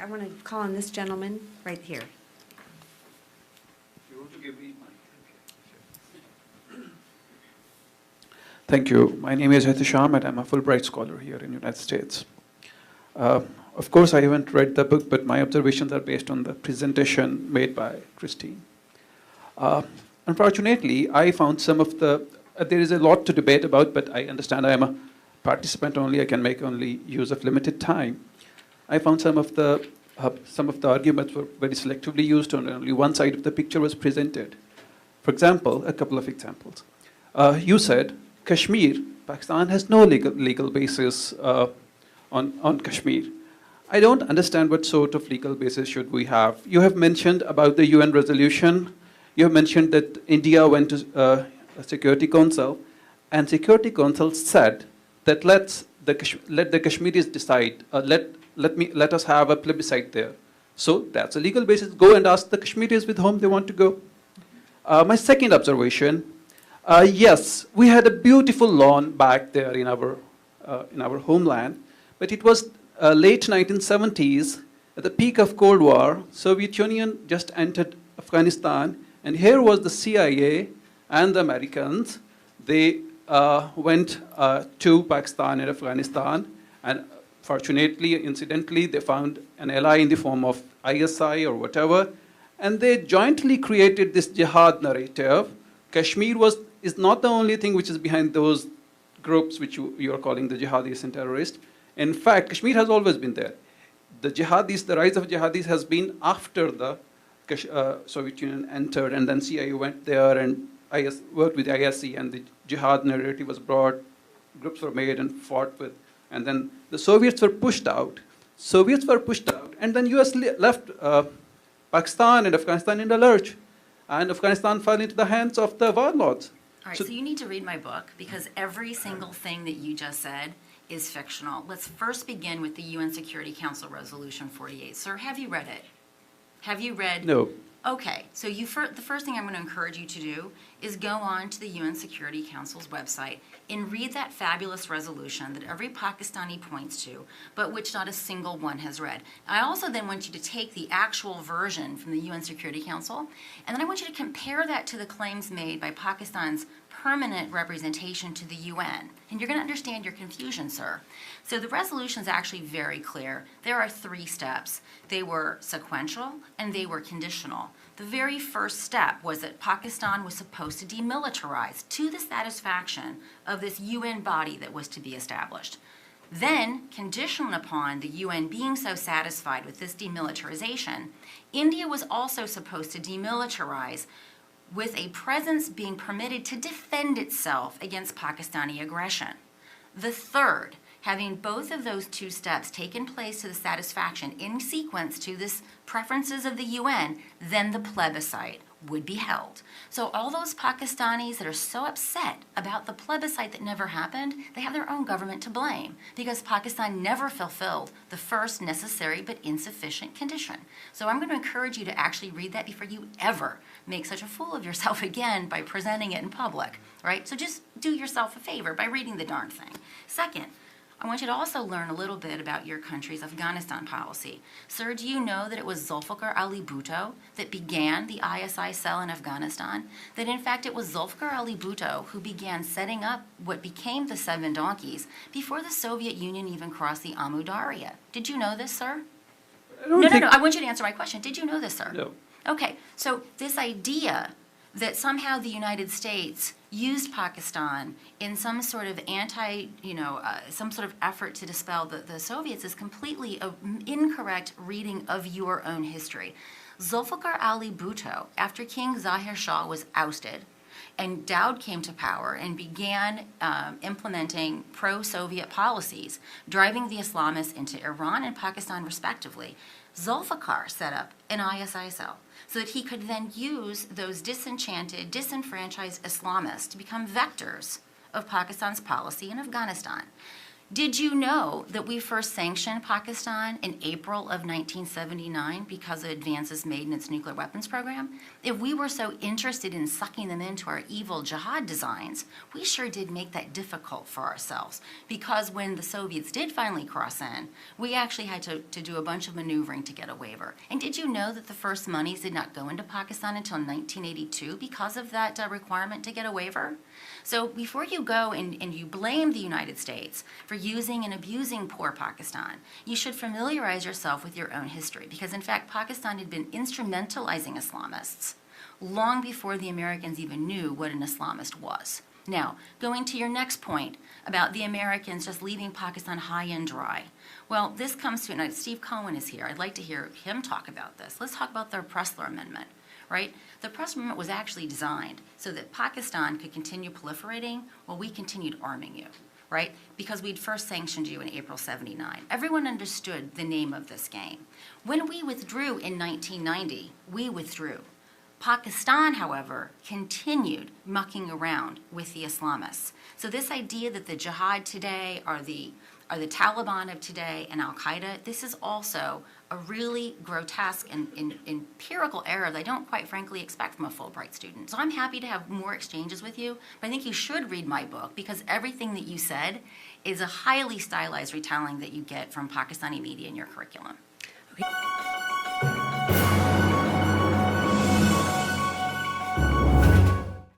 I want to call on this gentleman right here. You want to give me Thank you. My name is Hitisham, and I'm a Fulbright scholar here in the United States. Of course, I haven't read the book, but my observations are based on the presentation made by Christine. Unfortunately, I found some of the, there is a lot to debate about, but I understand I am a participant only. I can make only use of limited time. I found some of the arguments were very selectively used, and only one side of the picture was presented. For example, a couple of examples. You said Kashmir, Pakistan has no legal basis on Kashmir. I don't understand what sort of legal basis should we have. You have mentioned about the UN resolution. You have mentioned that India went to a Security Council, and Security Council said that let the Kashmiris decide. Let us have a plebiscite there. So that's a legal basis. Go and ask the Kashmiris with whom they want to go. My second observation. Yes, we had a beautiful lawn back there in our homeland, but it was late 1970s, at the peak of Cold War. Soviet Union just entered Afghanistan, and here was the CIA and the Americans. They went to Pakistan and Afghanistan, and fortunately, incidentally, they found an ally in the form of ISI or whatever, and they jointly created this jihad narrative. Kashmir is not the only thing which is behind those groups which you are calling the jihadis and terrorists. In fact, Kashmir has always been there. The rise of jihadis has been after the Soviet Union entered, and then CIA went there and worked with ISI, and the jihad narrative was brought, groups were made and fought with, and then the Soviets were pushed out. And then US left Pakistan and Afghanistan in the lurch, and Afghanistan fell into the hands of the warlords. All right, so you need to read my book, because every single thing that you just said is fictional. Let's first begin with the UN Security Council Resolution 48. Sir, have you read it? Have you read? No. Okay, so the first thing I'm going to encourage you to do is go on to the UN Security Council's website and read that fabulous resolution that every Pakistani points to, but which not a single one has read. I also then want you to take the actual version from the UN Security Council, and then I want you to compare that to the claims made by Pakistan's permanent representation to the UN. And you're going to understand your confusion, sir. So the resolution is actually very clear. There are 3 steps. They were sequential and they were conditional. The very first step was that Pakistan was supposed to demilitarize to the satisfaction of this UN body that was to be established. Then, conditional upon the UN being so satisfied with this demilitarization, India was also supposed to demilitarize with a presence being permitted to defend itself against Pakistani aggression. The third, having both of those 2 steps taken place to the satisfaction in sequence to this preferences of the UN, then the plebiscite would be held. So all those Pakistanis that are so upset about the plebiscite that never happened, they have their own government to blame, because Pakistan never fulfilled the first necessary but insufficient condition. So I'm going to encourage you to actually read that before you ever make such a fool of yourself again by presenting it in public, right? So just do yourself a favor by reading the darn thing. Second, I want you to also learn a little bit about your country's Afghanistan policy. Sir, do you know that it was Zulfikar Ali Bhutto that began the ISI cell in Afghanistan? That in fact it was Zulfikar Ali Bhutto who began setting up what became the 7 donkeys before the Soviet Union even crossed the Amu Darya. Did you know this, sir? No. I want you to answer my question. Did you know this, sir? No. Okay, so this idea that somehow the United States used Pakistan in some sort of some sort of effort to dispel the Soviets is completely an incorrect reading of your own history. Zulfikar Ali Bhutto, after King Zahir Shah was ousted, and Daud came to power and began implementing pro-Soviet policies, driving the Islamists into Iran and Pakistan respectively, Zulfikar set up an ISI cell so that he could then use those disenchanted, disenfranchised Islamists to become vectors of Pakistan's policy in Afghanistan. Did you know that we first sanctioned Pakistan in April of 1979 because of advances made in its nuclear weapons program? If we were so interested in sucking them into our evil jihad designs, we sure did make that difficult for ourselves, because when the Soviets did finally cross in, we actually had to do a bunch of maneuvering to get a waiver. And did you know that the first monies did not go into Pakistan until 1982 because of that requirement to get a waiver? So before you go and you blame the United States for using and abusing poor Pakistan, you should familiarize yourself with your own history, because in fact Pakistan had been instrumentalizing Islamists long before the Americans even knew what an Islamist was. Now, going to your next point about the Americans just leaving Pakistan high and dry. Well, this comes to, and Steve Cohen is here. I'd like to hear him talk about this. Let's talk about the Pressler Amendment, right? The Pressler Amendment was actually designed so that Pakistan could continue proliferating while we continued arming you, right? Because we'd first sanctioned you in April '79. Everyone understood the name of this game. When we withdrew in 1990, we withdrew. Pakistan, however, continued mucking around with the Islamists. So this idea that the jihad today are the Taliban of today and Al-Qaeda, this is also a really grotesque and empirical error that I don't quite frankly expect from a Fulbright student. So I'm happy to have more exchanges with you, but I think you should read my book, because everything that you said is a highly stylized retelling that you get from Pakistani media in your curriculum. Okay.